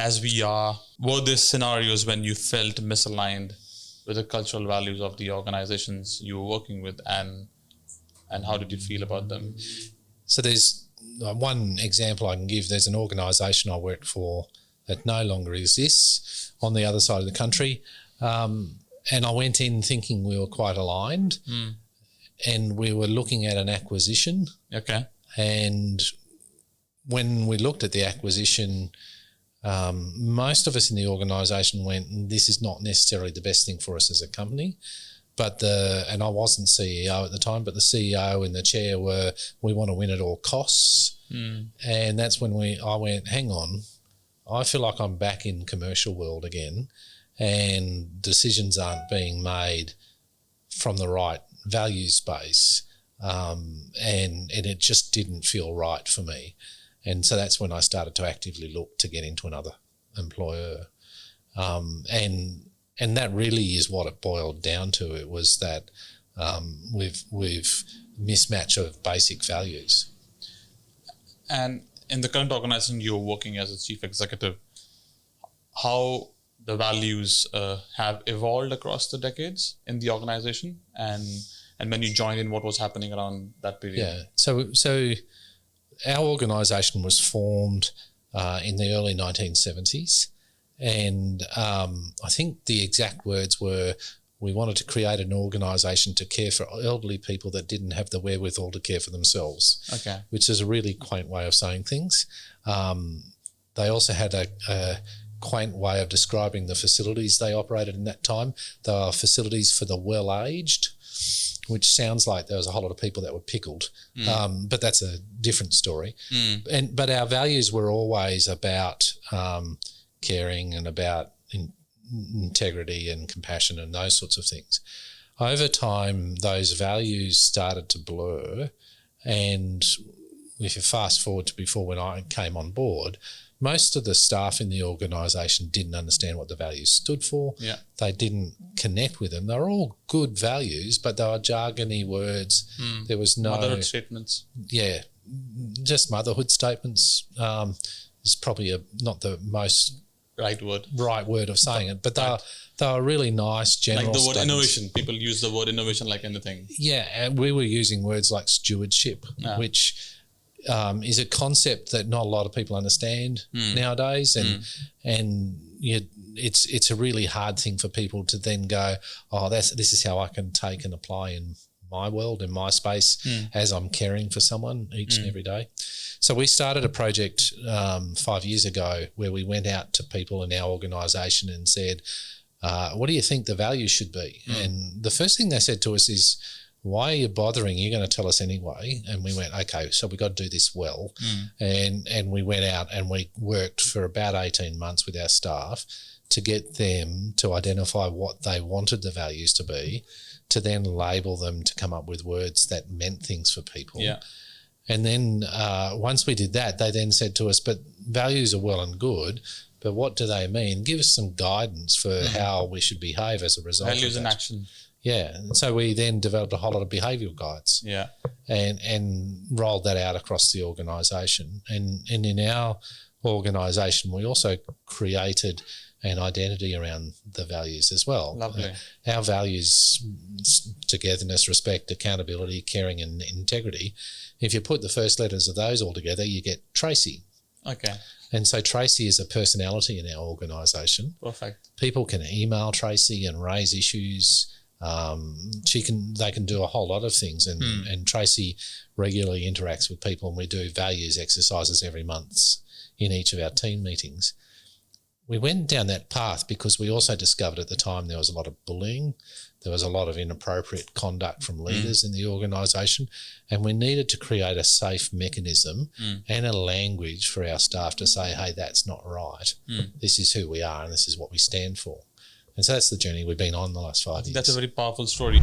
as we are, were there scenarios when you felt misaligned with the cultural values of the organizations you were working with, and how did you feel about them? So there's one example I can give. There's an organisation I worked for that no longer exists on the other side of the country. And I went in thinking we were quite aligned, and we were looking at an acquisition. Okay. And when we looked at the acquisition, most of us in the organisation went, this is not necessarily the best thing for us as a company. But and I wasn't CEO at the time, but the CEO and the chair were, we want to win at all costs. And that's when I went, hang on, I feel like I'm back in commercial world again, and decisions aren't being made from the right value space. And it just didn't feel right for me. And so that's when I started to actively look to get into another employer. And that really is what it boiled down to. It was that we've mismatch of basic values. And in the current organization you're working as a chief executive, how the values have evolved across the decades in the organization, and when you joined in, what was happening around that period? Yeah. So our organisation was formed in the early 1970s. And I think the exact words were, we wanted to create an organisation to care for elderly people that didn't have the wherewithal to care for themselves. Okay. Which is a really quaint way of saying things. They also had a quaint way of describing the facilities they operated in that time. They were facilities for the well-aged, which sounds like there was a whole lot of people that were pickled. But that's a different story. But our values were always about caring and about integrity and compassion and those sorts of things. Over time, those values started to blur, and if you fast forward to before when I came on board, most of the staff in the organisation didn't understand what the values stood for. Yeah. They didn't connect with them. They were all good values, but they were jargony words. There was no... Motherhood statements. Yeah, just motherhood statements is probably not the most... right word of saying it, but they were really nice general like the word statements. Innovation. People use the word innovation like anything. Yeah, and we were using words like stewardship, which is a concept that not a lot of people understand nowadays, and it's a really hard thing for people to then go, oh, this is how I can take and apply in my world, in my space, as I'm caring for someone each and every day. So we started a project 5 years ago where we went out to people in our organisation and said, what do you think the value should be? And the first thing they said to us is, why are you bothering? You're going to tell us anyway. And we went, okay, so we've got to do this well. And we went out and we worked for about 18 months with our staff to get them to identify what they wanted the values to be, to then label them, to come up with words that meant things for people. Yeah. And then once we did that, they then said to us, but values are well and good, but what do they mean? Give us some guidance for how we should behave as a result of that. Values in action. Yeah. And so we then developed a whole lot of behavioural guides. Yeah. And rolled that out across the organisation. And in our organisation, we also created an identity around the values as well. Lovely. Our values, togetherness, respect, accountability, caring and integrity, if you put the first letters of those all together, you get Tracy. Okay. And so Tracy is a personality in our organisation. Perfect. People can email Tracy and raise issues. They can do a whole lot of things, and Tracy regularly interacts with people, and we do values exercises every month in each of our team meetings. We went down that path because we also discovered at the time there was a lot of bullying, there was a lot of inappropriate conduct from leaders in the organisation, and we needed to create a safe mechanism and a language for our staff to say, hey, that's not right. This is who we are and this is what we stand for. And so that's the journey we've been on the last 5 years. That's a very powerful story.